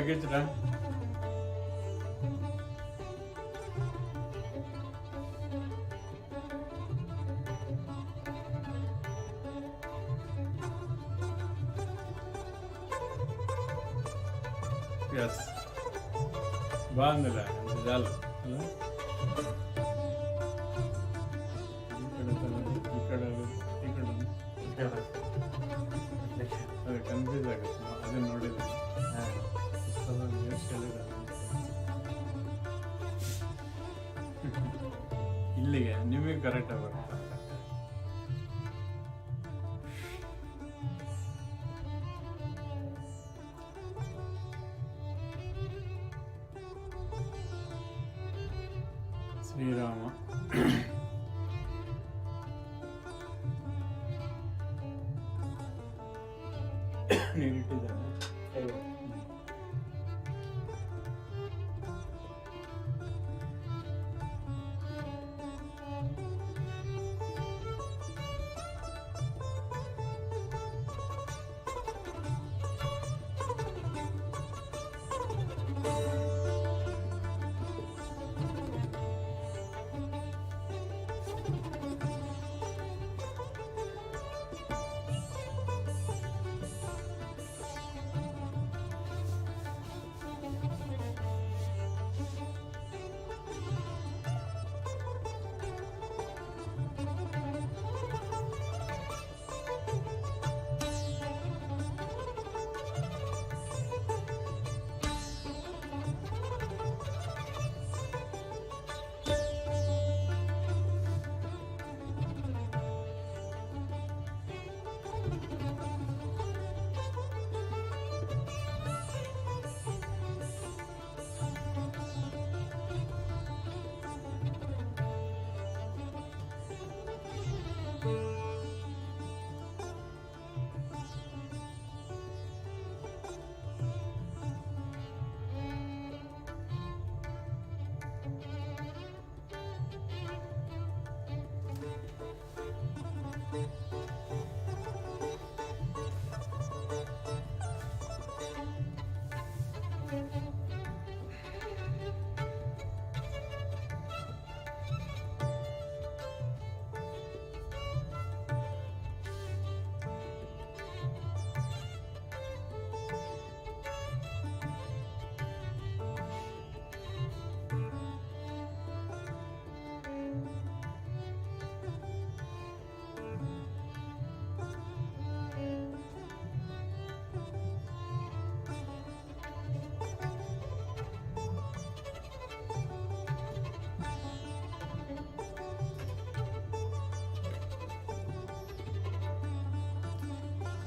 ಲಗೇಜ್ರಾ yes బాగుందిలే అంత చాలు ఇక్కడ ఇక్కడ ಅದು ಕನ್ಫ್ಯೂಸ್ ಆಗುತ್ತೆ ಅದನ್ನ ನೋಡಿದ್ರೆ ಇಲ್ಲಿಗೆ ನಿಮಗೆ ಕರೆಕ್ಟಾಗಿ ಬರುತ್ತೆ. ಶ್ರೀರಾಮ ನೀನಿಟ್ಟಿದ್ದಾನೆ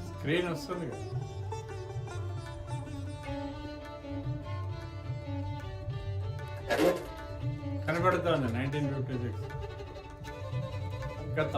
స్క్రీన్ వస్తుంది కదా కనబడుతుంది 1956 గత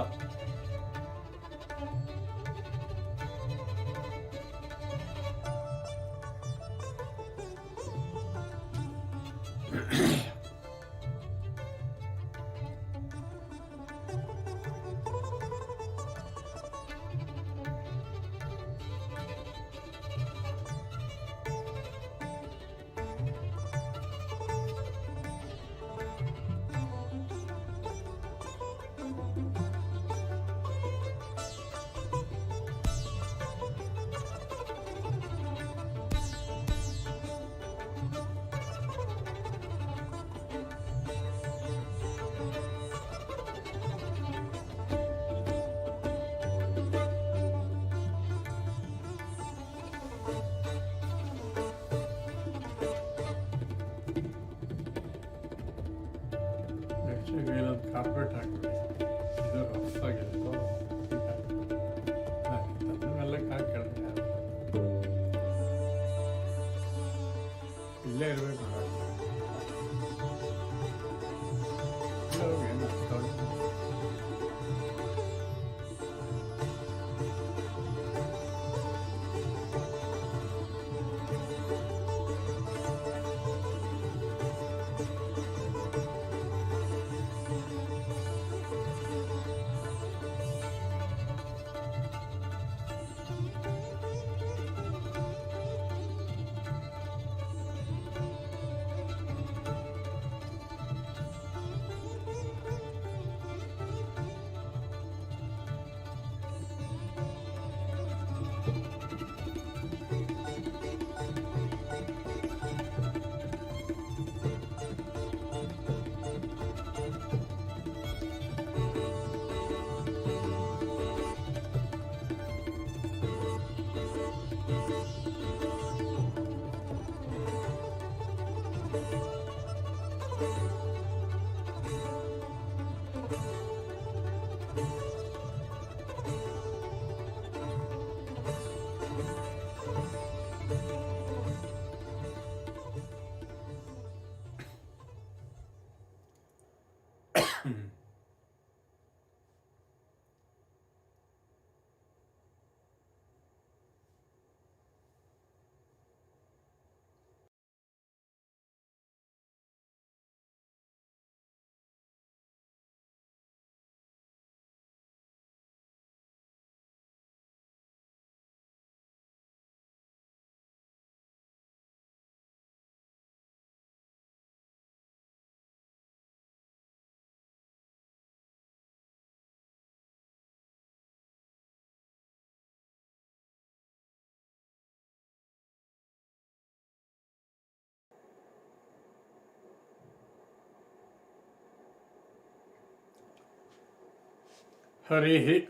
ಕಾರ್ಪೊರೇಟ್ ಹಾಕ್ಬಿಡಿ ಇದು ಹೊಸಾಗಿದೆ ಮೆಲ್ಲಕ್ಕೆ ಹಾಕಿ ಕೆಳಗೆ ಇಲ್ಲೇ ಇರಬೇಕು ಏನು Harihi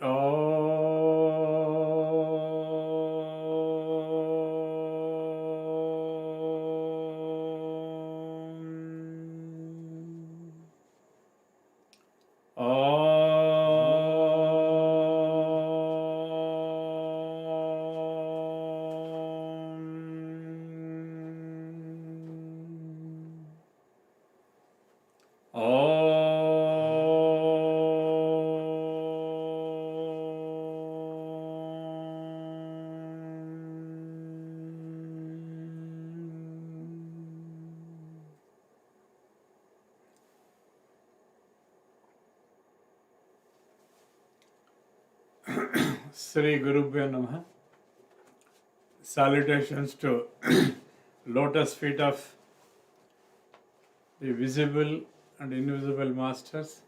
Sri Gurubhyo Namaha. Salutations to lotus feet of the visible and invisible masters,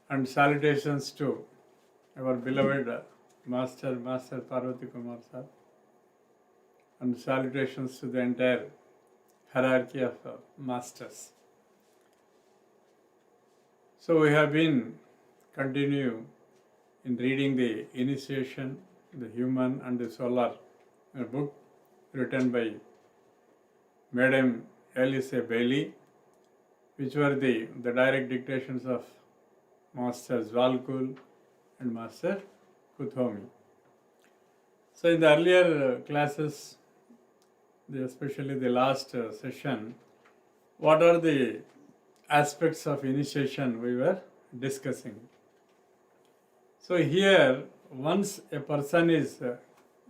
and salutations to our beloved Master Parvati Kumar sir, and salutations to the entire hierarchy of masters. So we have been continue in reading the Initiation, the Human and the Solar, a book written by Madam Alice Bailey, which were the direct dictations of Master Zwalkul and Master Kuthomi. So in the earlier classes, especially the last session, what are the aspects of initiation we were discussing? So here, once a person is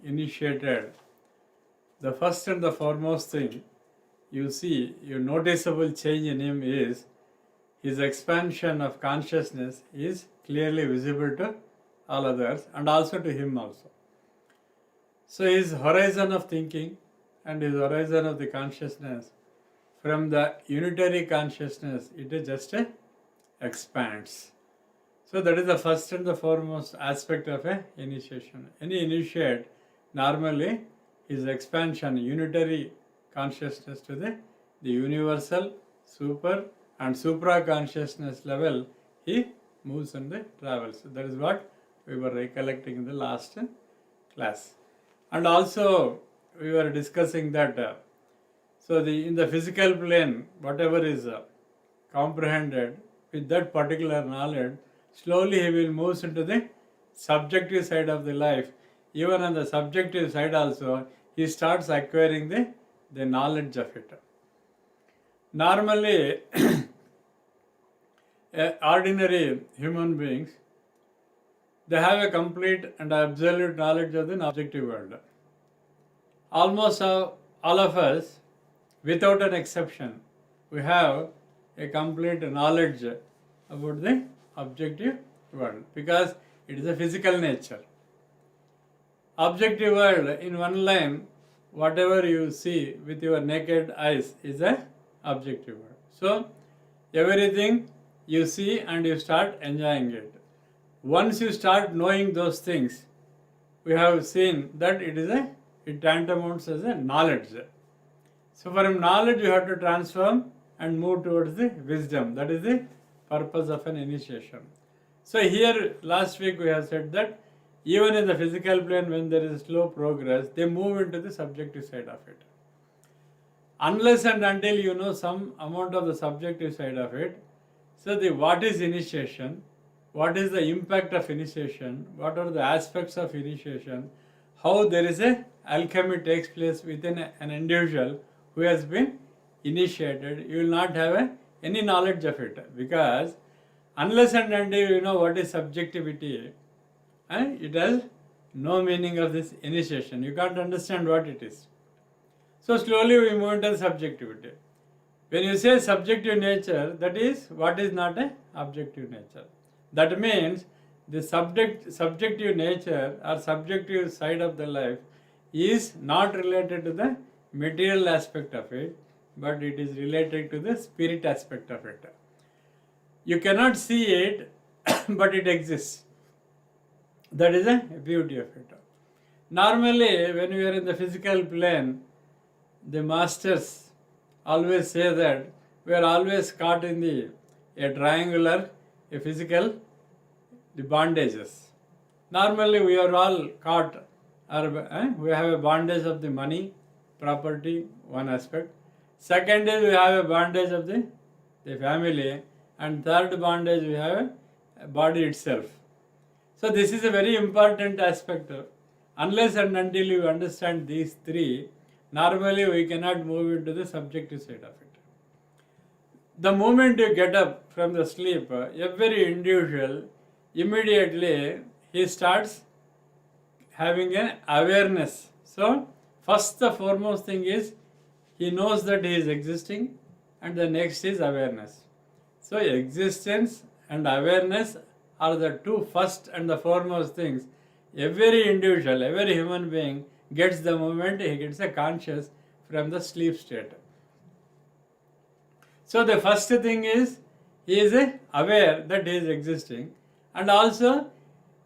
initiated, the first and the foremost thing you see, your noticeable change in him is his expansion of consciousness is clearly visible to all others and also to him also. So his horizon of thinking and his horizon of the consciousness, from the unitary consciousness, it is just expands. So that is the first and the foremost aspect of a initiation. Any initiate, normally his expansion, unitary consciousness to the universal, super and supra consciousness level, he moves and travels. So that is what we were recollecting in the last class. And also we were discussing that so in the physical plane, whatever is comprehended with that particular knowledge, slowly he will move into the subjective side of the life. Even on the subjective side also, he starts acquiring the knowledge of it. Normally, ordinary human beings, they have a complete and absolute knowledge of the objective world. Almost all of us, without an exception, we have a complete knowledge about the objective world because it is a physical nature. Objective world, in one line, whatever you see with your naked eyes is a objective world. So everything you see and you start enjoying it. Once you start knowing those things, we have seen that it tantamounts as a knowledge. So from knowledge you have to transform and move towards the wisdom. That is the purpose of an initiation. So here last week we have said that even in the physical plane, when there is slow progress, they move into the subjective side of it. unless and until you know some amount of the subjective side of it. So what is initiation, what is the impact of initiation, what are the aspects of initiation, how there is a alchemy takes place within an individual who has been initiated, you will not have any knowledge of it, because unless and until you know what is subjectivity, it has no meaning of this initiation. You can't understand what it is. So slowly we move into subjectivity. When you say subjective nature, that is what is not a objective nature. That means the subjective nature or subjective side of the life is not related to the material aspect of it, but it is related to the spirit aspect of it. You cannot see it, but it exists. That is the beauty of it. Normally, when we are in the physical plane, the masters always say that we are always caught in a triangular, a physical, the bondages. Normally, we are all caught, we have a bondage of the money, property, one aspect. Second is we have a bondage of the family, and third bondage we have a body itself. So this is a very important aspect. Unless and until you understand these three, normally we cannot move into the subjective side of it. The moment you get up from the sleep, every individual, immediately he starts having an awareness. So first the foremost thing is he knows that he is existing, and the next is awareness. So existence and awareness are the two first and the foremost things. Every individual, every human being gets the moment he gets a conscious from the sleep state. So the first thing is he is aware that he is existing, and also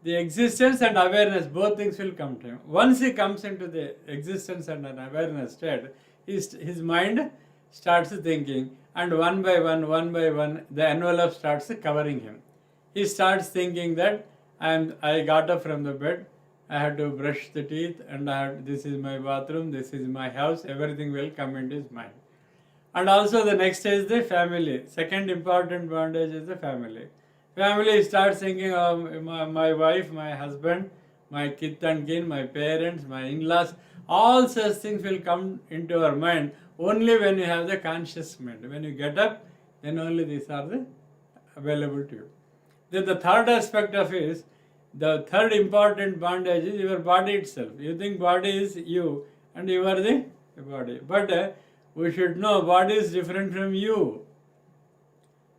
the existence and awareness, both things will come to him. Once he comes into the existence and an awareness state, his mind starts thinking, and one by one, the envelope starts covering him. He starts thinking that I got up from the bed, I had to brush the teeth, and this is my bathroom, this is my house, everything will come into his mind. And also the next is the family. Second important bondage is the family. Family starts thinking of my wife, my husband, my kith and kin, my parents, my in-laws. All such things will come into our mind only when you have the conscious mind. When you get up, then only these are available to you. Then the third aspect of is, the third important bondage is your body itself. You think body is you and you are the body. But we should know body is different from you.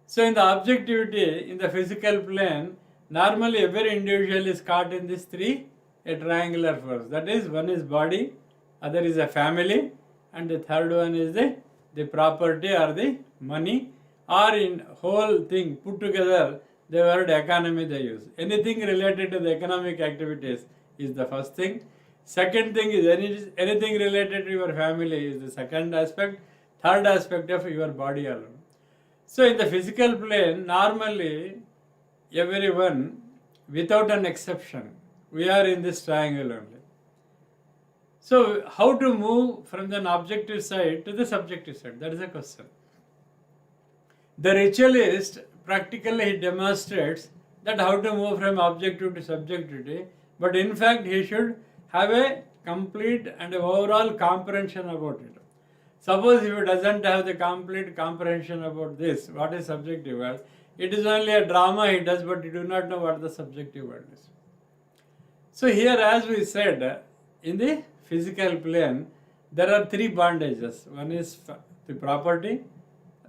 So in the objectivity, in the physical plane, normally every individual is caught in these three, a triangular force. That is, one is body, other is a family, and the third one is the property or the money, or in whole thing put together, the word economy they use. Anything related to the economic activities is the first thing. Second thing is anything related to your family is the second aspect. Third aspect of your body alone. So in the physical plane, normally everyone, without an exception, we are in this triangle only. So how to move from the objective side to the subjective side? That is the question. The ritualist, practically he demonstrates that how to move from objective to subjectivity, but in fact he should have a complete and overall comprehension about it. Suppose if he doesn't have the complete comprehension about this, what is subjective world, it is only a drama he does, but you do not know what the subjective world is. So here, as we said, in the physical plane, there are three bondages. One is the property,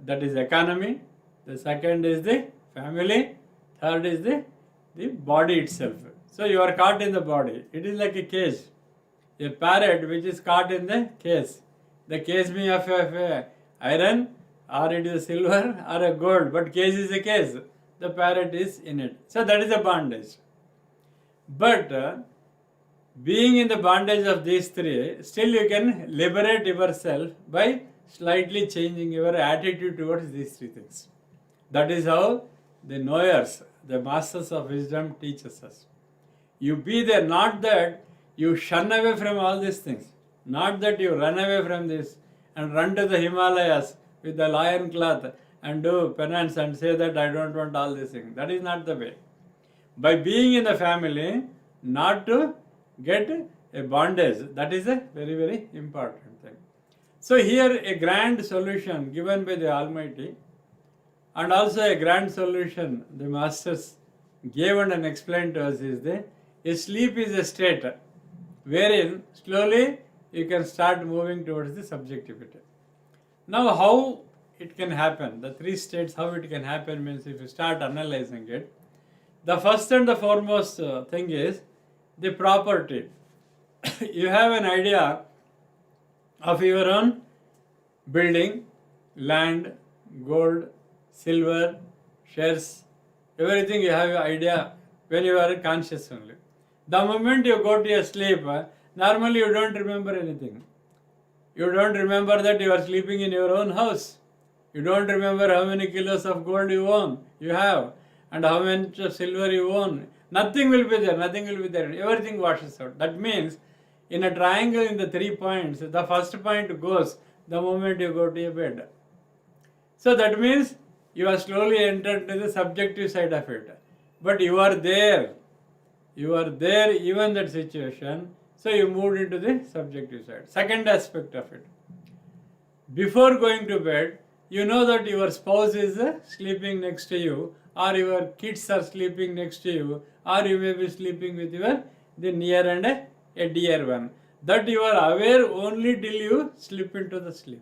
that is economy. The second is the family. Third is the body itself. So you are caught in the body. It is like a cage. A parrot which is caught in the cage. The cage may have iron, or it is silver, or a gold, but cage is a cage. The parrot is in it. So that is a bondage. But being in the bondage of these three, still you can liberate yourself by slightly changing your attitude towards these three things. That is how the knowers, the masters of wisdom teaches us. You be there, not that you shun away from all these things, not that you run away from this and run to the Himalayas with the lion cloth and do penance and say that I don't want all these things. That is not the way. By being in the family, not to get a bondage. That is a very, very important thing. So here a grand solution given by the Almighty, and also a grand solution the masters gave and explained to us is that a sleep is a state wherein slowly you can start moving towards the subjectivity. Now how it can happen, the three states, how it can happen means if you start analyzing it, the first and the foremost thing is the property. You have an idea of your own building, land, gold, silver, shares, everything you have an idea when you are conscious only. The moment you go to your sleep, normally you don't remember anything. You don't remember that you are sleeping in your own house. You don't remember how many kilos of gold you have, and how much of silver you own. Nothing will be there, everything washes out. That means, in a triangle in the 3 points, the first point goes the moment you go to your bed. So that means, you are slowly entered to the subjective side of it. But you are there even that situation, so you moved into the subjective side. Second aspect of it. Before going to bed, you know that your spouse is sleeping next to you, or your kids are sleeping next to you, or you may be sleeping with the near and a dear one. That you are aware only till you slip into the sleep.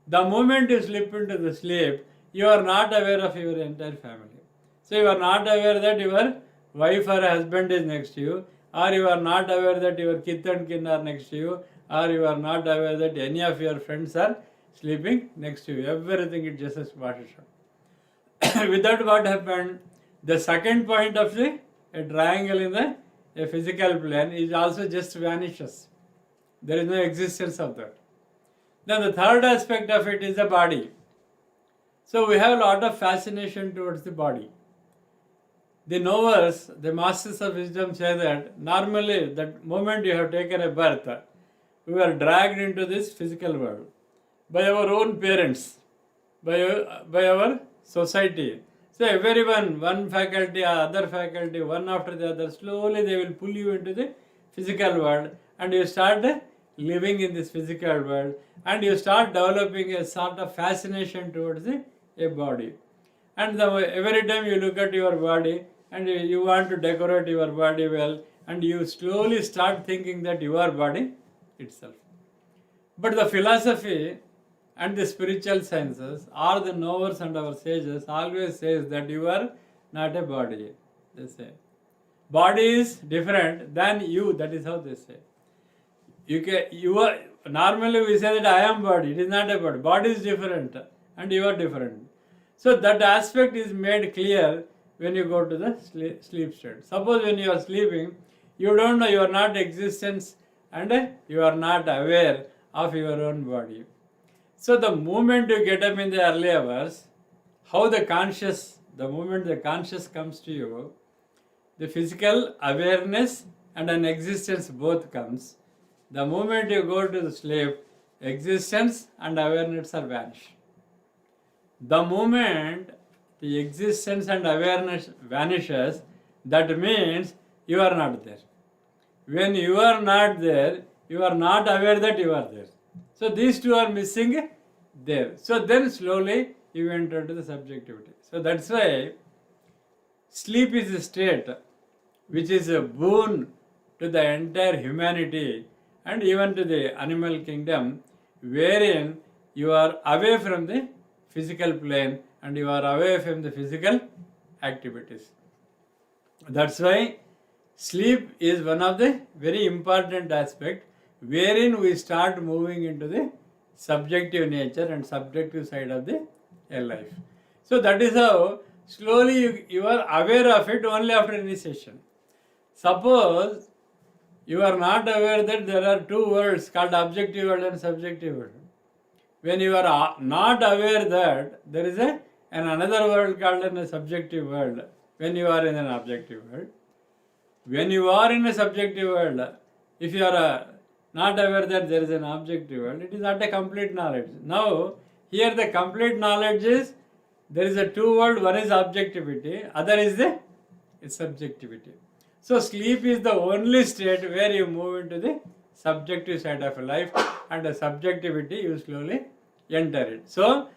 The moment you slip into the sleep, you are not aware of your entire family. So you are not aware that your wife or husband is next to you, or you are not aware that your kith and kin are next to you, or you are not aware that any of your friends are sleeping next to you. Everything it just washes out. With that, what happened? The second point of a triangle in a physical plane is also just vanishes. There is no existence of that. Then the third aspect of it is the body. So we have a lot of fascination towards the body. The knowers, the masters of wisdom say that normally that moment you have taken a birth, we are dragged into this physical world by our own parents, by our society. So everyone, one faculty, other faculty, one after the other, slowly they will pull you into the physical world, and you start living in this physical world, and you start developing a sort of fascination towards a body. And every time you look at your body and you want to decorate your body well, and you slowly start thinking that your body itself. But the philosophy and the spiritual sciences, or the knowers and our sages, always says that you are not a body, they say. Body is different than you, that is how they say. Normally we say that I am body, it is not a body. Body is different and you are different. So that aspect is made clear when you go to the sleep state. Suppose when you are sleeping, you don't know, you are not existence, and you are not aware of your own body. So the moment you get up in the early hours, the moment the conscious comes to you, the physical awareness and an existence both comes. The moment you go to the sleep, existence and awareness are vanished. The moment the existence and awareness vanishes, that means you are not there. When you are not there, you are not aware that you are there. So these two are missing there. So then slowly you enter into the subjectivity. So that's why sleep is a state which is a boon to the entire humanity and even to the animal kingdom, wherein you are away from the physical plane and you are away from the physical activities. That's why sleep is one of the very important aspects wherein we start moving into the subjective nature and subjective side of the life. So that is how slowly you are aware of it only after initiation. Suppose you are not aware that there are two worlds called objective world and subjective world. When you are not aware that there is another world called a subjective world, when you are in an objective world, when you are in a subjective world, if you are not aware that there is an objective world, it is not a complete knowledge. Now, here the complete knowledge is there is a two world, one is objectivity, other is the subjectivity. So, sleep is the only state where you move into the subjective side of life, and the subjectivity you slowly enter it. So,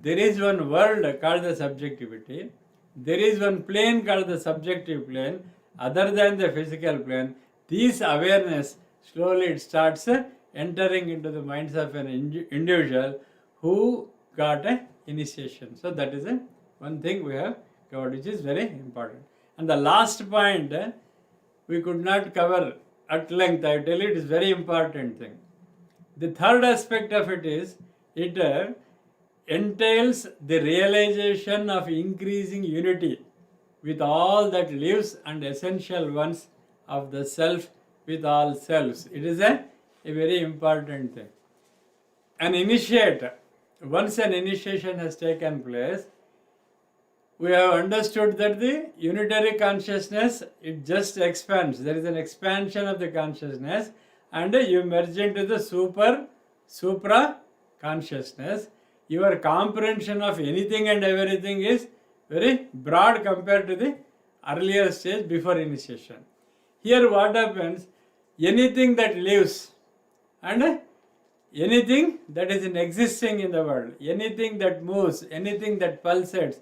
there is one world called the subjectivity, there is one plane called the subjective plane, other than the physical plane. This awareness slowly it starts entering into the minds of an individual who got a initiation. So that is one thing we have covered, which is very important. And the last point we could not cover at length. I tell you, it is very important thing. The third aspect of it is it entails the realization of increasing unity with all that lives and essential ones of the self with all selves. It is a very important thing. An initiate, once an initiation has taken place, we have understood that the unitary consciousness, it just expands. There is an expansion of the consciousness, and you merge into the supra consciousness. Your comprehension of anything and everything is very broad compared to the earlier stage before initiation. Here what happens, anything that lives and anything that is existing in the world, anything that moves, anything that pulsates,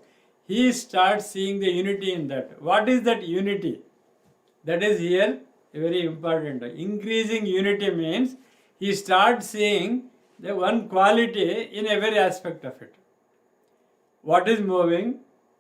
he starts seeing the unity in that. What is that unity? That is here very important. Increasing unity means he starts seeing the one quality in every aspect of it. What is moving,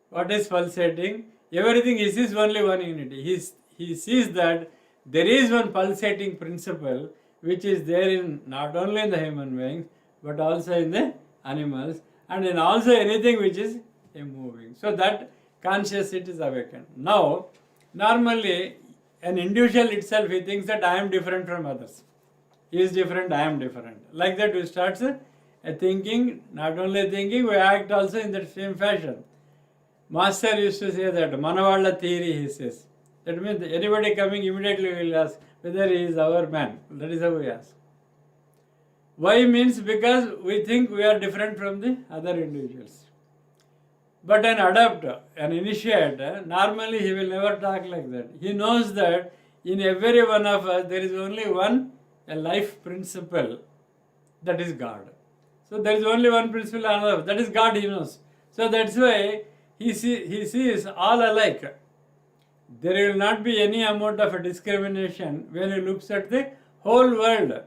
what is pulsating, everything is only one unity. He sees that there is one pulsating principle which is there in not only in the human beings but also in the animals and in also anything which is moving. So that consciousness is awakened. Now, normally an individual itself, he thinks that I am different from others. He is different, I am different. Like that we start thinking, not only thinking, we act also in that same fashion. Master used to say that, Manavalla theory, he says. That means anybody coming immediately will ask whether he is our man. That is how we ask. Why means because we think we are different from the other individuals. But an adapter, an initiate, normally he will never talk like that. He knows that in every one of us there is only one a life principle, that is God. So there is only one principle on earth, that is God, he knows. So that's why he sees all alike. There will not be any amount of a discrimination when he looks at the whole world.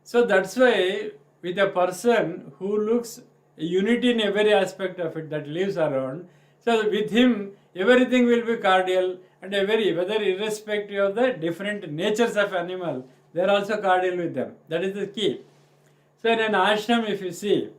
So that's why with a person who looks unity in every aspect of it that lives around, so with him everything will be cordial and whether irrespective of the different natures of animal, they are also cordial with them. That is the key. So in an ashram, if you see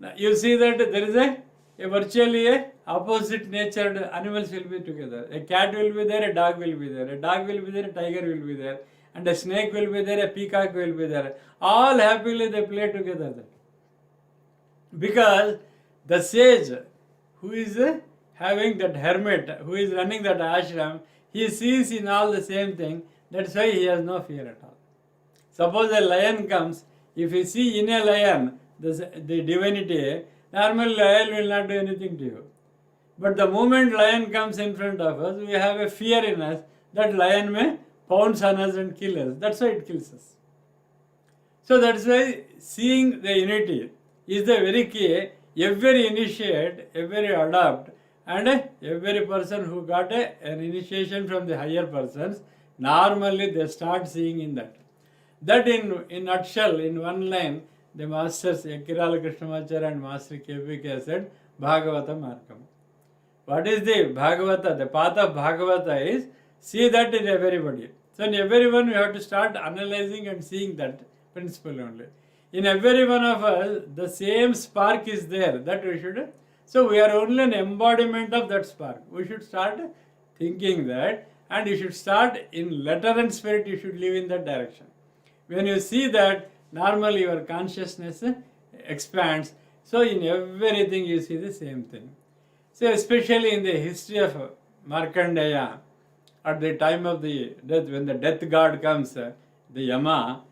that there is a virtually opposite natured animals will be together. A cat will be there, a dog will be there. A dog will be there, a tiger will be there. And a snake will be there, a peacock will be there. All happily they play together. Because the sage who is having that hermit, who is running that ashram, he sees in all the same thing. That's why he has no fear at all. Suppose a lion comes, if you see in a lion the divinity, normally lion will not do anything to you. But the moment lion comes in front of us, we have a fear in us that lion may pounce on us and kill us. That's why it kills us. So that's why seeing the unity is the very key. Every initiate, every adopt, and every person who got an initiation from the higher persons, normally they start seeing in that. That in nutshell, in one line, the masters Ekirala Krishnamacharya and Master K.P.K. said, Bhagavata Markam. What is the Bhagavata? The path of Bhagavata is see that in everybody. So in everyone we have to start analyzing and seeing that principle only. In every one of us, the same spark is there. That we should. So we are only an embodiment of that spark. We should start thinking that, and you should start in letter and spirit. You should live in that direction. When you see that, normally your consciousness expands. So in everything you see the same thing. So especially in the history of Markandeya, at the time of the death, when the death god comes, the Yama,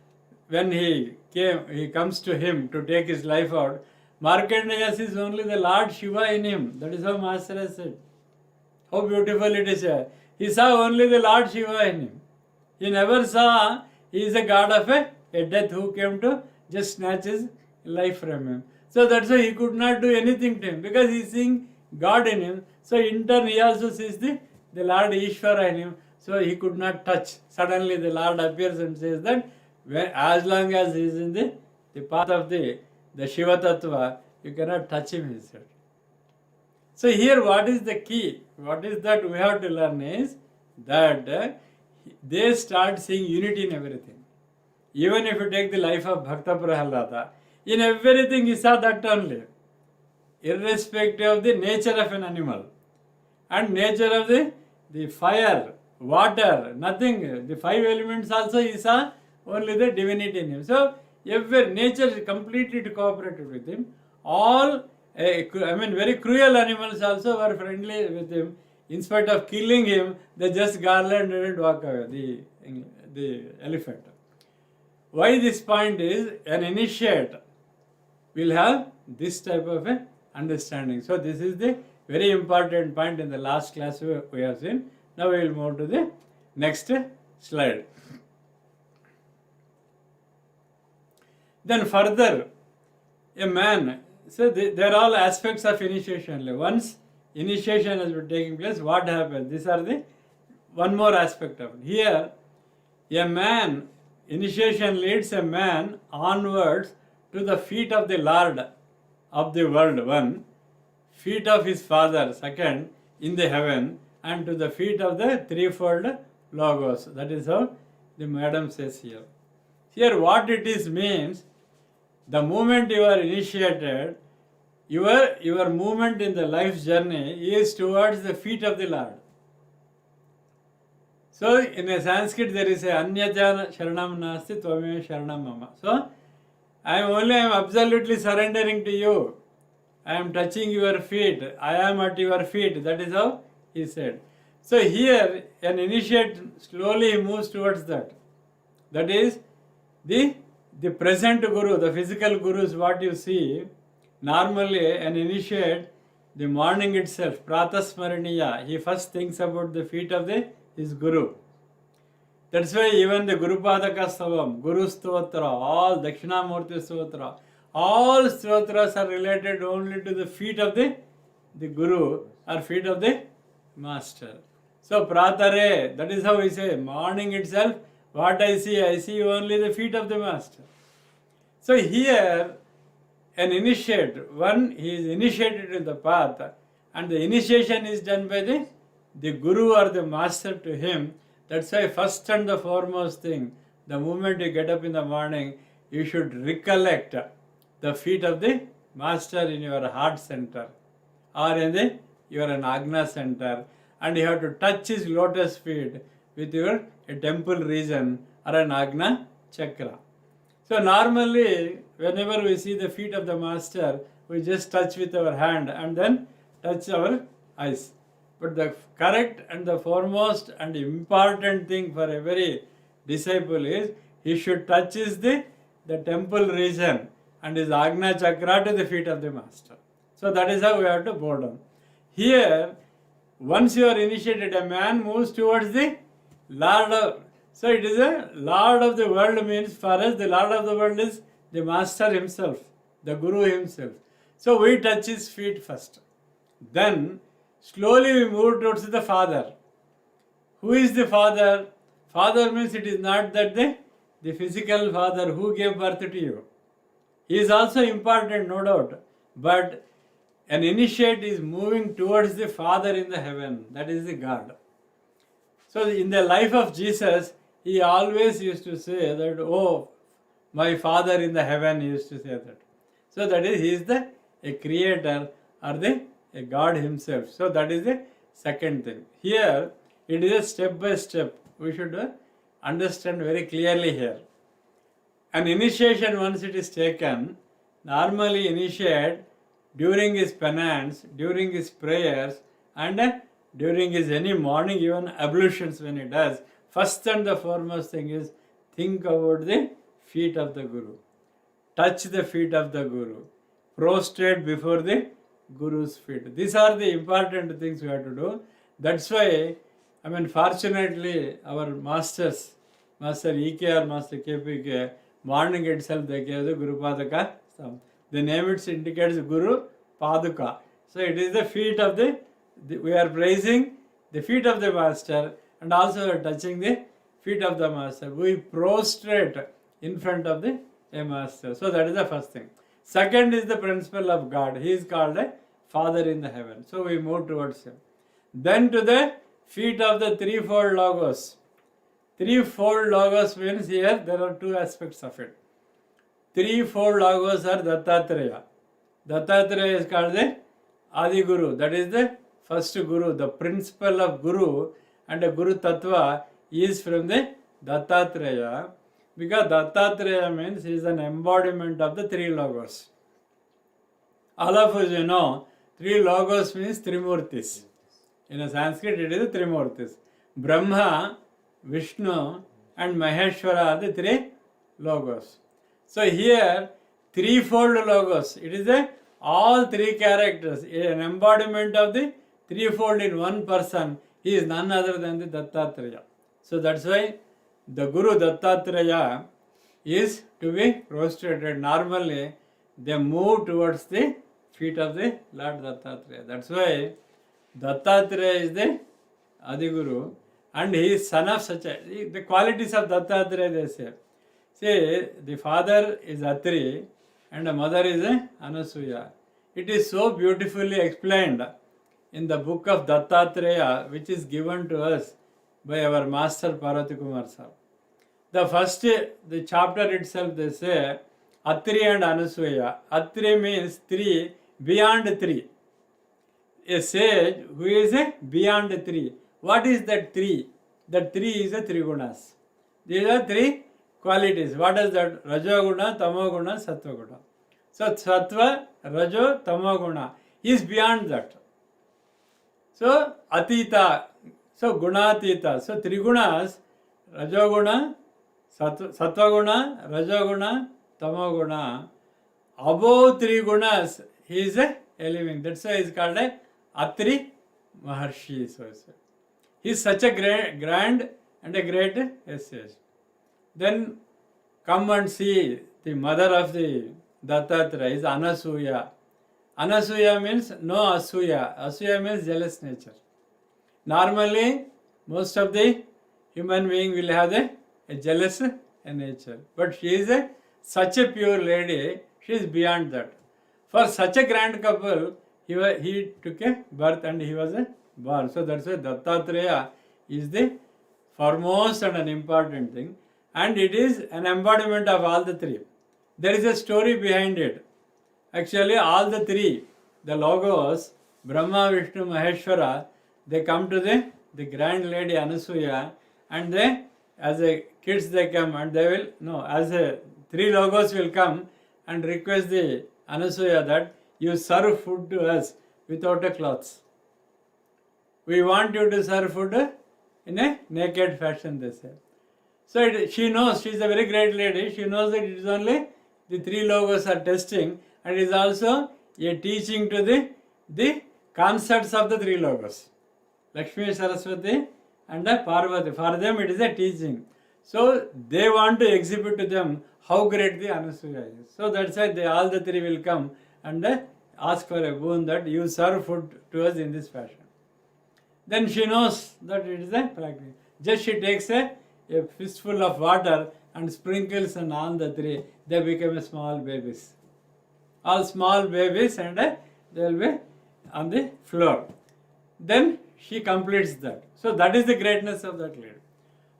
when he comes to him to take his life out, Markandeya sees only the Lord Shiva in him. That is how Master has said. How beautiful it is here. He saw only the Lord Shiva in him. He never saw he is a god of a death who came to just snatch his life from him. So that's why he could not do anything to him, because he is seeing God in him. So in turn he also sees the Lord Ishvara in him. So he could not touch. Suddenly the Lord appears and says that as long as he is in the path of the Shiva Tattva, you cannot touch him, he said. So here what is the key? What is that we have to learn is that they start seeing unity in everything. Even if you take the life of Bhakta Prahalada, in everything he saw that only. Irrespective of the nature of an animal and nature of the fire, water, nothing. The five elements also he saw only the divinity in him. So every nature completely cooperated with him. All very cruel animals also were friendly with him. In spite of killing him, they just garlanded and walk away, the elephant. Why this point is, an initiate will have this type of understanding. So this is the very important point in the last class we have seen. Now we will move to the next slide. Then further, a man, so there are all aspects of initiation. Once initiation has been taking place, what happens? These are the one more aspect of it. Here, a man, initiation leads a man onwards to the feet of the Lord of the world, one, feet of his Father, second, in the heaven, and to the feet of the threefold Logos. That is how the madam says here. Here what it is means, the moment you are initiated, your movement in the life's journey is towards the feet of the Lord. So in a Sanskrit there is a Anyajana Sharanam Nasti Tvameva Sharanam Mama. So I am absolutely surrendering to you. I am touching your feet. I am at your feet. That is how he said. So here an initiate slowly moves towards that. That is the present Guru, the physical Guru is what you see. Normally an initiate, the morning itself, Pratasmaraniya, he first thinks about the feet of his Guru. That's why even the Guru Padaka Stavam, Guru Stotra, all Dakshinamurti Stotra, all stotras are related only to the feet of the Guru or feet of the Master. So Pratare, that is how we say, morning itself, what I see only the feet of the Master. So here, an initiate, one, he is initiated in the path, and the initiation is done by the Guru or the Master to him. That's why first and the foremost thing, the moment you get up in the morning, you should recollect the feet of the Master in your heart center or in your Agna center, and you have to touch his lotus feet with your temple region or an Agna chakra. So normally, whenever we see the feet of the Master, we just touch with our hand and then touch our eyes. But the correct and the foremost and important thing for every disciple is he should touch the temple region and his Agna chakra to the feet of the Master. So that is how we have to bow down. Here, once you are initiated, a man moves towards the Lord of. So it is a Lord of the world means for us the Lord of the world is the Master himself, the Guru himself. So we touch his feet first. Then slowly we move towards the Father. Who is the Father? Father means it is not that the physical father who gave birth to you. He is also important, no doubt. But an initiate is moving towards the Father in the heaven. That is the God. So in the life of Jesus, he always used to say that, oh, my Father in the heaven, he used to say that. So that is, he is a creator or a God himself. So that is the second thing. Here, it is a step by step. We should understand very clearly here. An initiation, once it is taken, normally initiate during his penance, during his prayers, and during his any morning even ablutions when he does, first and the foremost thing is think about the feet of the Guru, touch the feet of the Guru, prostrate before the Guru's feet. These are the important things we have to do. That's why, fortunately, our masters, Master EK or Master KPK, morning itself they gave the Guru Padaka. The name it indicates Guru Paduka. So it is the feet of we are praising the feet of the Master and also touching the feet of the Master. We prostrate in front of the Master. So that is the first thing. Second is the principle of God. He is called a Father in the heaven. So we move towards him. Then to the feet of the threefold Logos. Threefold Logos means here there are two aspects of it. Threefold Logos are Dattatreya. Dattatreya is called the Adi Guru. That is the first Guru. The principle of Guru and the Guru Tattva is from the Dattatreya. Because Dattatreya means he is an embodiment of the three Logos. All of us know, three Logos means Trimurtis. In Sanskrit it is Trimurtis. Brahma, Vishnu and Maheshwara are the three Logos. So here, threefold Logos. It is all three characters. An embodiment of the threefold in one person. He is none other than the Dattatreya. So that's why the Guru Dattatreya is to be prostrated. Normally, they move towards the feet of the Lord Dattatreya. That's why Dattatreya is the Adi Guru and he is son of such a... The qualities of Dattatreya they say. See, the father is Atri and the mother is Anasuya. It is so beautifully explained in the book of Dattatreya, which is given to us by our master Parvati Kumar Sahib. The chapter itself they say Atri and Anasuya. Atri means three, beyond three. A sage who is beyond three. What is that three? That three is a three gunas. These are three qualities. What is that? Rajoguna, Tamoguna, Sattva-guna. So Sattva, Rajo, Tamoguna is beyond that. So Atita, so Gunatita. So three gunas, Rajoguna, Sattva-guna, Rajoguna, Tamoguna. Above three gunas, he is a living. That's why he is called a Atri Maharshi. He is such a grand and a great sage. Then come and see the mother of the Dattatreya is Anasuya. Anasuya means no Asuya. Asuya means jealous nature. Normally, most of the human being will have a jealous nature. But she is such a pure lady, she is beyond that. For such a grand couple, he took a birth and he was born. So that's why Dattatreya is the foremost and an important thing. And it is an embodiment of all the three. There is a story behind it. Actually, all the three, the Logos, Brahma, Vishnu, Maheshwara, they come to the grand lady Anasuya and they, as a kids they come and they will, no, as a three Logos will come and request the Anasuya that you serve food to us without a clothes. We want you to serve food in a naked fashion, they say. So she knows, she is a very great lady, she knows that it is only the three Logos are testing and it is also a teaching to the concepts of the three Logos. Lakshmi, Saraswati and Parvati. For them it is a teaching. So they want to exhibit to them how great the Anasuya is. So that's why all the three will come and ask for a boon that you serve food to us in this fashion. Then she knows that it is a practice. Just she takes a fistful of water and sprinkles on all the three. They become small babies. All small babies and they will be on the floor. Then she completes that. So that is the greatness of that lady.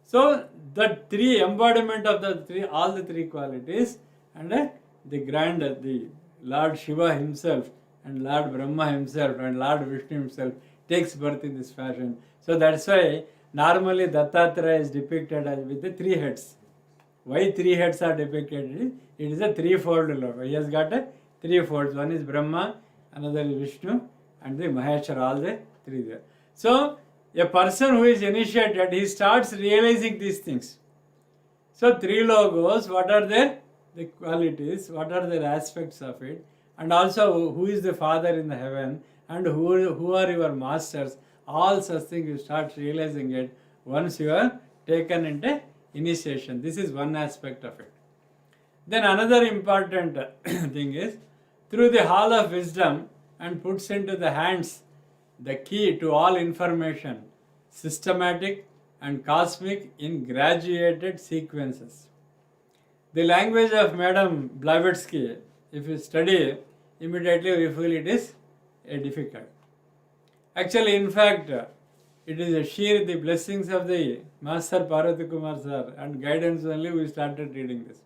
So the three embodiment of all the three qualities and the Lord Shiva himself and Lord Brahma himself and Lord Vishnu himself takes birth in this fashion. So that's why normally Dattatreya is depicted as with the three heads. Why three heads are depicted? It is a threefold Logo. He has got three folds. One is Brahma, another is Vishnu and the Maheshwara, all the three there. So a person who is initiated, he starts realizing these things. So 3 logos, what are the qualities, what are the aspects of it, and also who is the Father in the heaven, and who are your masters, all such things you start realizing it once you are taken into initiation. This is one aspect of it. Then another important thing is, through the hall of wisdom and puts into the hands the key to all information, systematic and cosmic in graduated sequences. The language of Madame Blavatsky, if you study, immediately we feel it is difficult. Actually, in fact, it is a sheer the blessings of the Master Parvati Kumar sir and guidance only we started reading this.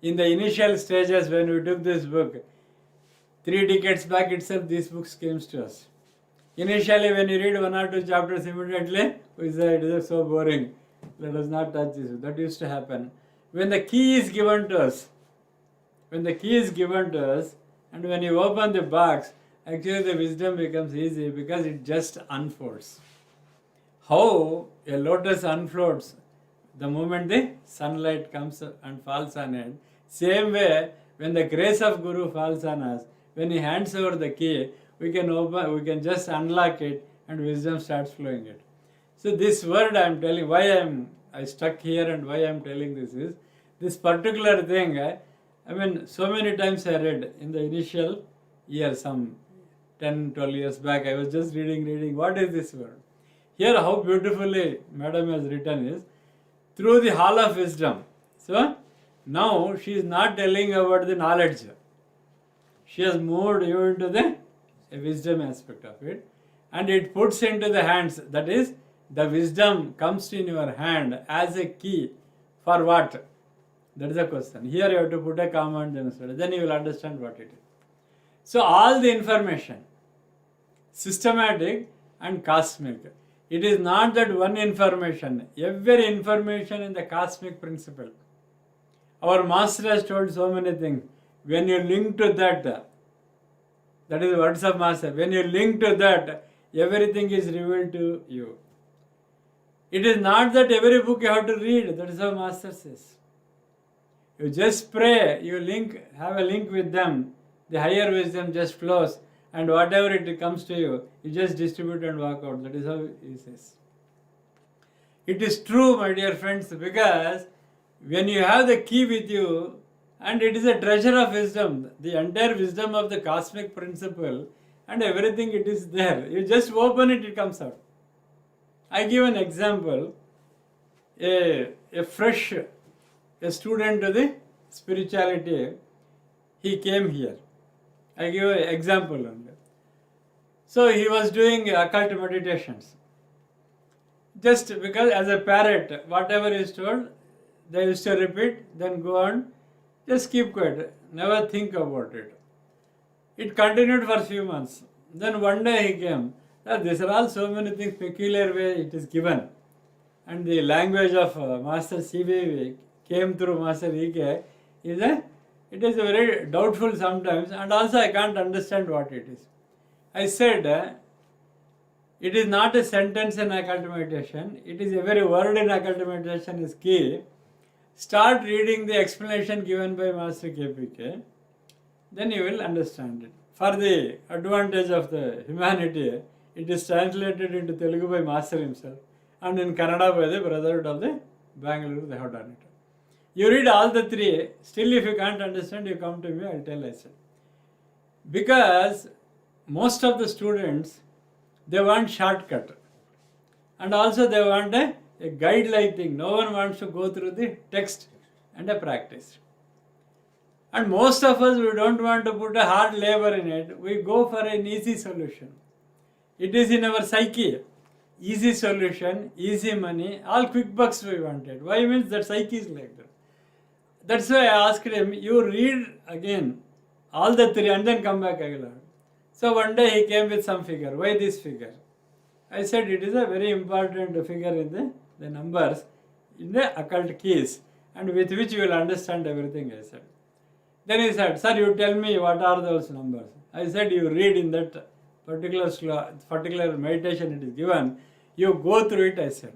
In the initial stages when we took this book, 3 decades back itself these books came to us. Initially when you read 1 or 2 chapters immediately, we say it is so boring, let us not touch this. That used to happen. When the key is given to us, and when you open the box, actually the wisdom becomes easy because it just unfolds. How a lotus unfolds the moment the sunlight comes and falls on it. Same way, when the grace of Guru falls on us, when he hands over the key, we can just unlock it and wisdom starts flowing it. So this word I am telling, why I stuck here and why I am telling this is, this particular thing, so many times I read in the initial year, some 10, 12 years back, I was just reading, what is this word? Here how beautifully Madam has written is, through the hall of wisdom. So now she is not telling about the knowledge. She has moved you into the wisdom aspect of it, and it puts into the hands, that is, the wisdom comes in your hand as a key for what? That is the question. Here you have to put a comma and then you will understand what it is. So all the information, systematic and cosmic. It is not that one information, every information in the cosmic principle. Our master has told so many things. When you link to that is the words of master. When you link to that, everything is revealed to you. It is not that every book you have to read. That is how master says. You just pray, have a link with them. The higher wisdom just flows, and whatever it comes to you, you just distribute and walk out. That is how he says. It is true, my dear friends, because when you have the key with you, and it is a treasure of wisdom, the entire wisdom of the cosmic principle, and everything it is there. You just open it, it comes out. I give an example. A student to the spirituality, he came here. I give an example only. So he was doing occult meditations. Just because as a parrot, whatever is told, they used to repeat, then go on, just keep quiet, never think about it. It continued for a few months. Then one day he came. These are all so many things, peculiar way it is given. And the language of Master CVV came through Master EK it is very doubtful sometimes, and also I can't understand what it is. I said, it is not a sentence in occult meditation, it is every word in occult meditation is key. Start reading the explanation given by Master KPK, then you will understand it. For the advantage of the humanity, it is translated into Telugu by Master himself, and in Kannada by the Brotherhood of the Bangalore, they have done it. You read all the 3, still if you can't understand, you come to me, I'll tell I said. Because most of the students, they want shortcut. And also they want a guide-like thing. No one wants to go through the text and a practice. And most of us, we don't want to put a hard labor in it. We go for an easy solution. It is in our psyche. Easy solution, easy money, all quick bucks we wanted. Why? Means that psyche is like that. That's why I asked him, you read again all the 3 and then come back again. So one day he came with some figure. Why this figure? I said it is a very important figure in the numbers, in the occult keys, and with which you will understand everything, I said. Then he said, sir, you tell me what are those numbers. I said, you read in that particular meditation it is given, you go through it, I said.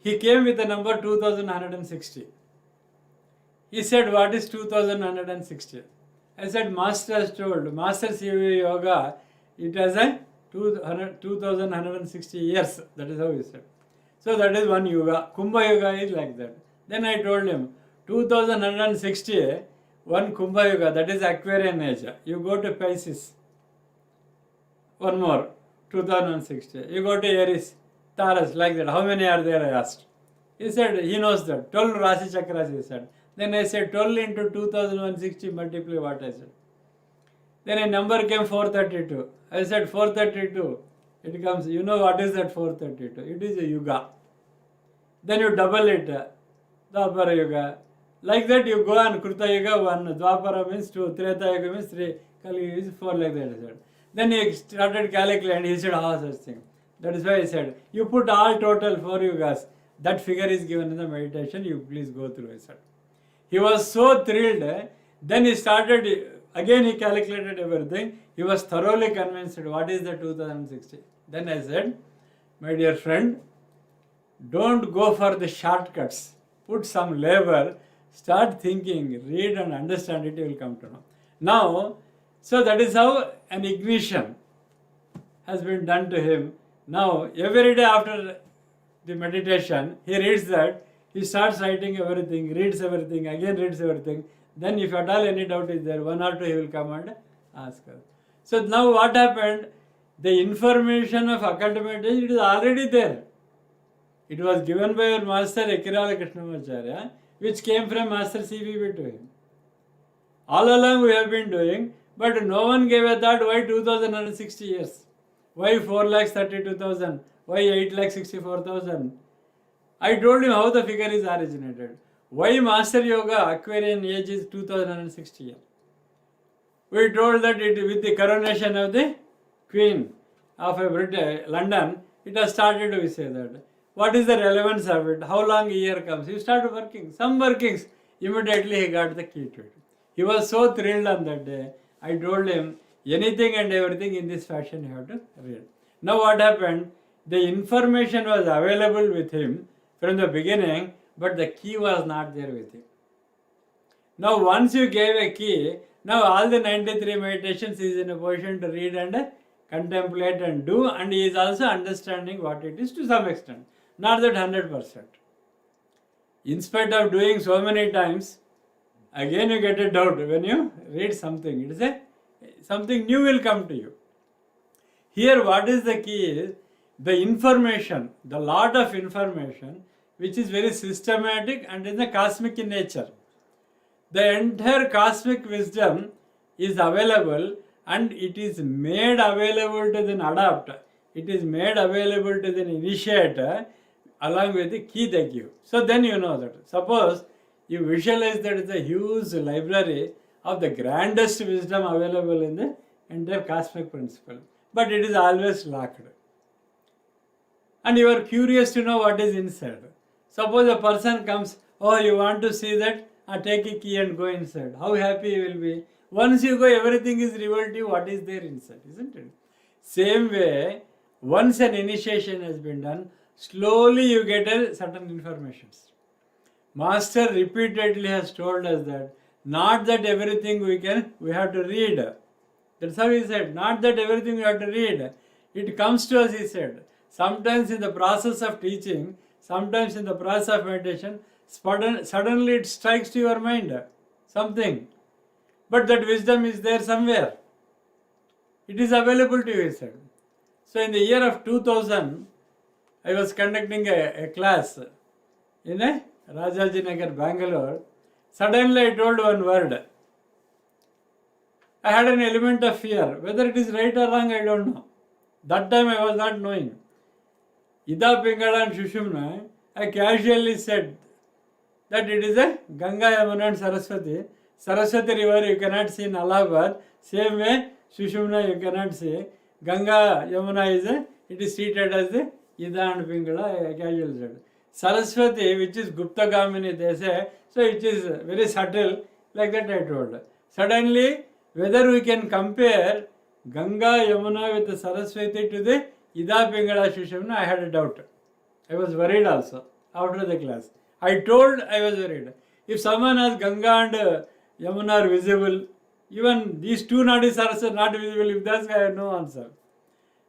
he came with the number 2160. He said, what is 2160? I said, Master has told, Master Siva Yoga, it has a 2160 years. That is how he said. So that is one yoga. Kumbha Yoga is like that. Then I told him, 2160, one Kumbha Yoga, that is Aquarian age. You go to Pisces. One more, 2060. You go to Aries, Taurus, like that. How many are there, I asked. He said, he knows that. 12 Rasi Chakras, he said. Then I said, 12 into 2160, multiply what I said. Then a number came 432. I said, 432. It comes, you know what is that 432? It is a yuga. Then you double it, Dwapara Yuga. Like that you go on Kruta Yuga 1, Dwapara means 2, Treta Yuga means 3, Kali is 4, like that. He said. Then he started calculating, he said, such thing. That is why he said, you put all total 4 yugas. That figure is given in the meditation, you please go through, I said. He was so thrilled, then he started, again he calculated everything. He was thoroughly convinced, what is the 2060? Then I said, my dear friend, don't go for the shortcuts. Put some labor, start thinking, read and understand it, you will come to know. Now, so that is how an ignition has been done to him. Now, every day after the meditation, he reads that, he starts writing everything, reads everything, again reads everything. Then if at all any doubt is there, 1 or 2 he will come and ask us. So now what happened? The information of occult meditation, it is already there. It was given by your master Ekirala Krishnamacharya, which came from Master CVB to him. All along we have been doing, but no one gave a thought, why 2060 years? Why 4,32,000? Why 8,64,000? I told him how the figure is originated. Why Master Yoga Aquarian age is 2060 years? We told that it, with the coronation of the Queen of London, it has started, we say that. What is the relevance of it? How long a year comes? He started working. Some workings, immediately he got the key to it. He was so thrilled on that day. I told him, anything and everything in this fashion you have to read. Now what happened? The information was available with him from the beginning, but the key was not there with him. Now once you gave a key, now all the 93 meditations he is in a position to read and contemplate and do, and he is also understanding what it is to some extent. Not that 100%. In spite of doing so many times, again you get a doubt when you read something. It is something new will come to you. Here what is the key is the information, the lot of information which is very systematic and in the cosmic in nature. The entire cosmic wisdom is available and it is made available to the adapter. It is made available to the initiator along with the key they give. So then you know that. Suppose you visualize that it's a huge library of the grandest wisdom available in the entire cosmic principle. But it is always locked. And you are curious to know what is inside. Suppose a person comes, oh, you want to see that? Take a key and go inside. How happy you will be. Once you go, everything is revealed to you what is there inside, isn't it? Same way, once an initiation has been done, slowly you get a certain information. Master repeatedly has told us that not that everything we have to read. That's how he said, not that everything we have to read. It comes to us, he said. Sometimes in the process of teaching, sometimes in the process of meditation, suddenly it strikes to your mind something. But that wisdom is there somewhere. It is available to you, he said. So in the year of 2000, I was conducting a class in a Rajajinagar, Bangalore. Suddenly I told one word. I had an element of fear. Whether it is right or wrong, I don't know. That time I was not knowing. Ida Pingala and Shushumna, I casually said that it is a Ganga, Yamuna and Saraswati. Saraswati river you cannot see in Allahabad. Same way, Shushumna you cannot see. Ganga, Yamuna it is treated as the Ida and Pingala, I casually said. Saraswati, which is Gupta Gamini, they say, so it is very subtle, like that I told. Suddenly, whether we can compare Ganga, Yamuna with the Saraswati to the Ida Pingala Shushumna, I had a doubt. I was worried also. after the class. I was worried. If someone has Ganga and Yamuna are visible, even these two nadis are also not visible. If that's, I have no answer.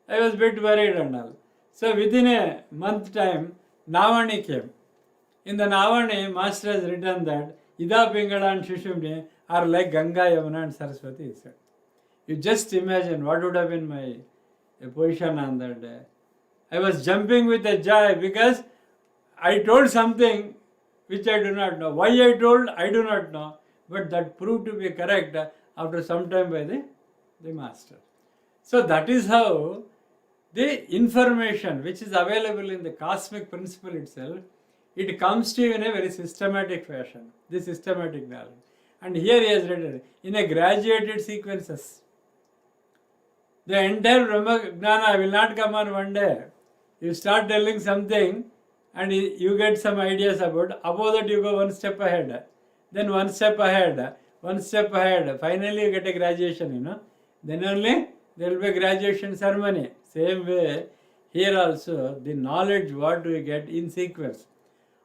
I was a bit worried and all. So within a month time, Navani came. In the Navani, Master has written that Ida Pingala and Shushumni are like Ganga, Yamuna and Saraswati, he said. You just imagine what would have been my position on that day. I was jumping with a joy because I told something which I do not know. Why I told, I do not know. But that proved to be correct after some time by the Master. So that is how the information which is available in the cosmic principle itself, it comes to you in a very systematic fashion, the systematic knowledge. And here he has written, in a graduated sequences. The entire Brahma Jnana will not come on one day. You start telling something and you get some ideas about that you go one step ahead. Then one step ahead. Finally you get a graduation, Then only there will be a graduation ceremony. Same way, here also, the knowledge what we get in sequence.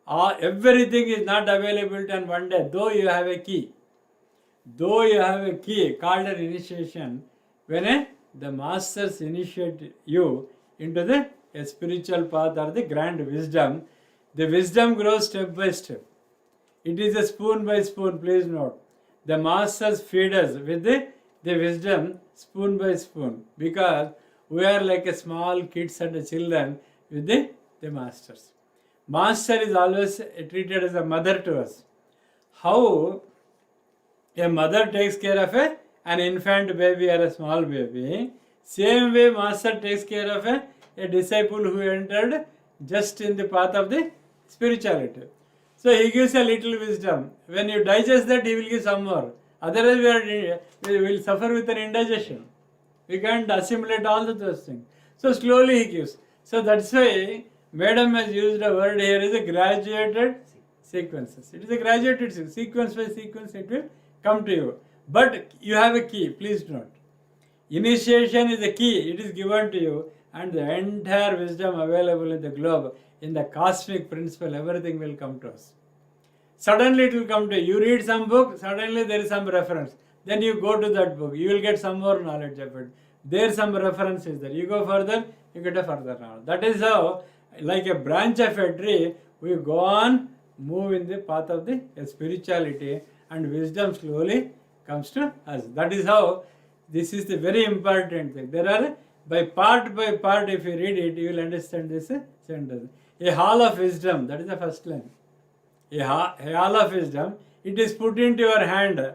Everything is not available on one day, though you have a key. Called an initiation, when the masters initiate you into the spiritual path or the grand wisdom, the wisdom grows step by step. It is a spoon by spoon, please note. The masters feed us with the wisdom spoon by spoon, because we are like a small kids and children with the masters. Master is always treated as a mother to us. How a mother takes care of an infant baby or a small baby, same way Master takes care of a disciple who entered just in the path of the spirituality. So he gives a little wisdom. When you digest that, he will give some more. Otherwise we will suffer with an indigestion. We can't assimilate all those things. So slowly he gives. So that's why Madam has used a word here is a graduated sequences. It is a graduated sequence by sequence it will come to you. But you have a key, please note. Initiation is a key, it is given to you, and the entire wisdom available in the globe, in the cosmic principle, everything will come to us. Suddenly it will come to you. You read some book, suddenly there is some reference. Then you go to that book, you will get some more knowledge of it. There some reference is there. You go further, you get a further knowledge. That is how, like a branch of a tree, we go on, move in the path of the spirituality, and wisdom slowly comes to us. That is how, this is the very important thing. There are, by part, if you read it, you will understand this sentence. A hall of wisdom, that is the first line. A hall of wisdom, it is put into your hand.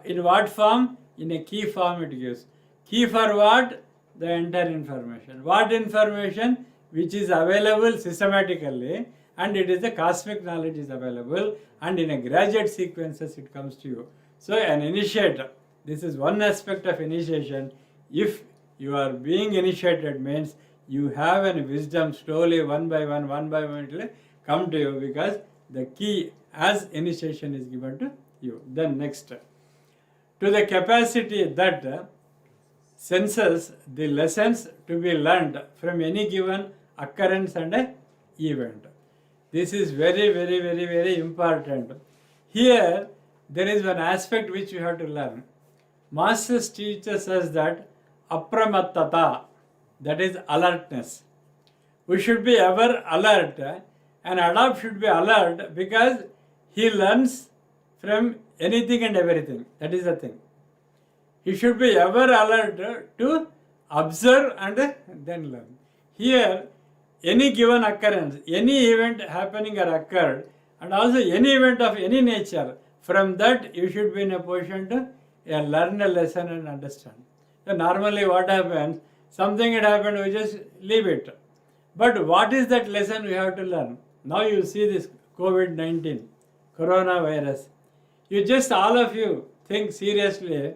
In what form? In a key form it gives. Key for what? The entire information. What information? Which is available systematically, and it is the cosmic knowledge is available, and in a graduate sequences it comes to you. So an initiator, this is one aspect of initiation. If you are being initiated means you have a wisdom slowly one by one it will come to you, because the key as initiation is given to you. Then next, to the capacity that senses the lessons to be learned from any given occurrence and event. This is very, very, very, very important. Here, there is one aspect which we have to learn. Masters teaches us that apramattata, that is alertness. We should be ever alert, and adopt should be alert, because he learns from anything and everything. That is the thing. He should be ever alert to observe and then learn. Here, any given occurrence, any event happening or occurred, and also any event of any nature, from that you should be in a position to learn a lesson and understand. So normally what happens, something had happened, we just leave it. But what is that lesson we have to learn? Now you see this COVID-19, coronavirus. You just, all of you, think seriously,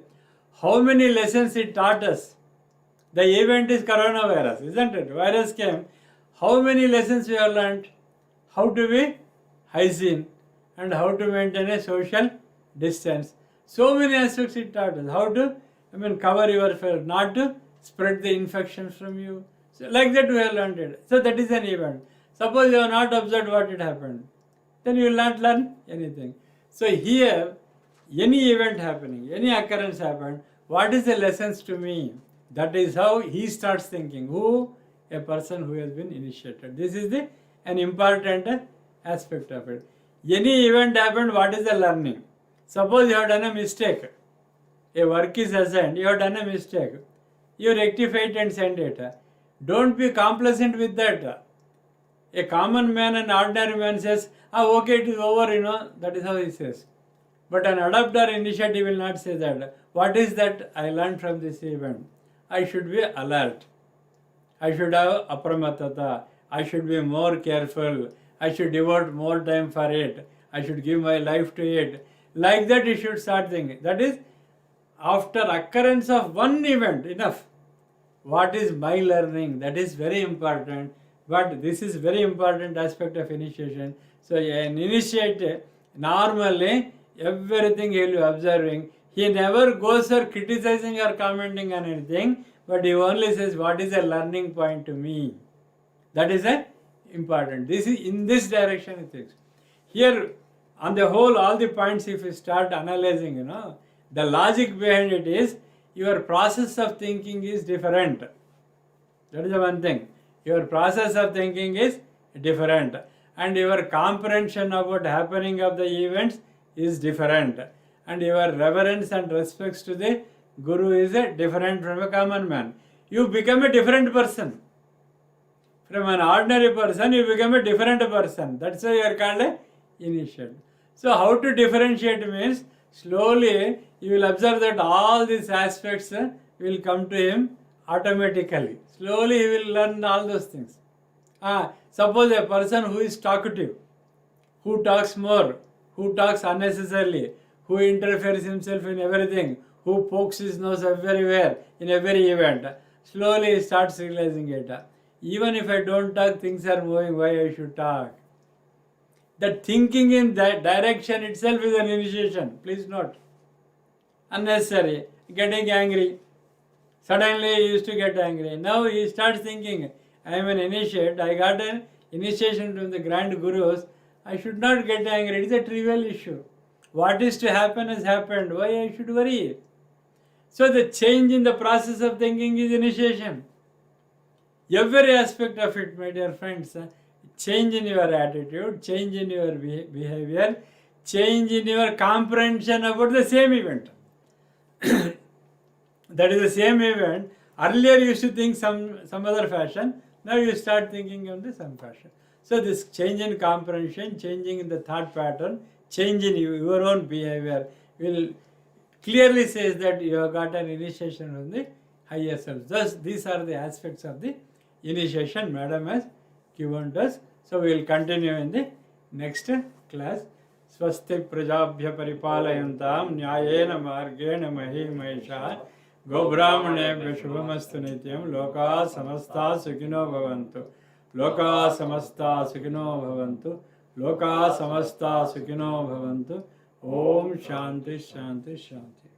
how many lessons it taught us. The event is coronavirus, isn't it? Virus came. How many lessons we have learned? How to be hygiene and how to maintain a social distance. So many aspects it taught us. How to, cover your face, not to spread the infections from you. So like that we have learned it. So that is an event. Suppose you have not observed what it happened, then you will not learn anything. So here, any event happening, any occurrence happened, what is the lessons to me? That is how he starts thinking. Who? A person who has been initiated. This is an important aspect of it. Any event happened, what is the learning? Suppose you have done a mistake. A work is assigned, you have done a mistake. You rectify it and send it. Don't be complacent with that. A common man, an ordinary man says, okay, it is over, that is how he says. But an adapter initiative will not say that. What is that I learned from this event? I should be alert. I should have apramatata. I should be more careful. I should devote more time for it. I should give my life to it. Like that you should start thinking. That is, after occurrence of one event, enough. What is my learning? That is very important. But this is very important aspect of initiation. So an initiate, normally everything he will be observing. He never goes for criticizing or commenting on anything, but he only says what is a learning point to me. That is important. This is in this direction it is. Here, on the whole, all the points if you start analyzing, the logic behind it is your process of thinking is different. That is the one thing. Your process of thinking is different, and your comprehension about happening of the events is different, and your reverence and respects to the Guru is different from a common man. You become a different person. From an ordinary person, you become a different person. That's why you are called an initiate. So how to differentiate means, slowly you will observe that all these aspects will come to him automatically. Slowly he will learn all those things. Suppose a person who is talkative, who talks more, who talks unnecessarily, who interferes himself in everything, who pokes his nose everywhere in every event, slowly he starts realizing it. Even if I don't talk, things are moving, why I should talk? That thinking in that direction itself is an initiation. Please note. Unnecessary. Getting angry. Suddenly he used to get angry. Now he starts thinking, I am an initiate. I got an initiation from the grand gurus. I should not get angry. It is a trivial issue. What is to happen has happened. Why I should worry? So the change in the process of thinking is initiation. Every aspect of it, my dear friends, change in your attitude, change in your behavior, change in your comprehension about the same event. That is the same event. Earlier you used to think some other fashion, now you start thinking in the some fashion. So this change in comprehension, changing in the thought pattern, change in your own behavior will clearly says that you have got an initiation from the higher self. Thus, these are the aspects of the initiation Madam has given us. So we will continue in the next class. Swasti prajabhya paripalayantam nyayena margena mahi mahisha gobrahmanebhya shubhamastu nityam loka samasta sukhino bhavantu loka samasta sukhino bhavantu loka samasta sukhino bhavantu. Om Shanti Shanti Shanti.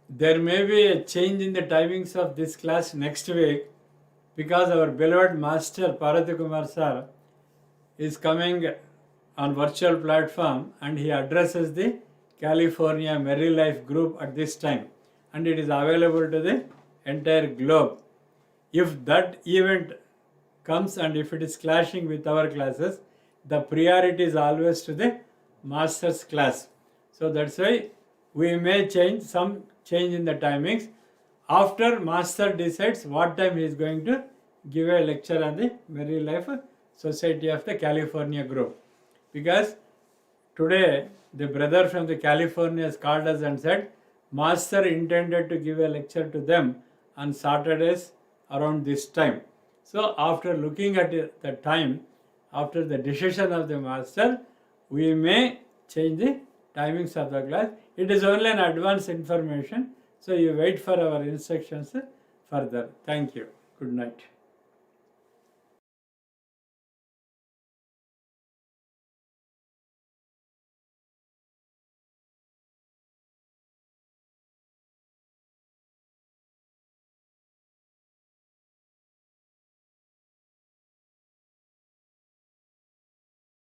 There may be a change in the timings of this class next week because our beloved master Parati Kumar sir is coming on virtual platform and he addresses the California Merry Life group at this time, and it is available to the entire globe. If that event comes and if it is clashing with our classes, the priority is always to the master's class. So that's why we may change in the timings after master decides what time he is going to give a lecture on the Merry Life Society of the California group. Because today the brother from the California has called us and said master intended to give a lecture to them on Saturdays around this time. So after looking at the time, after the decision of the master, we may change the timings of the class. It is only an advance information, so you wait for our instructions further. Thank you. Good night.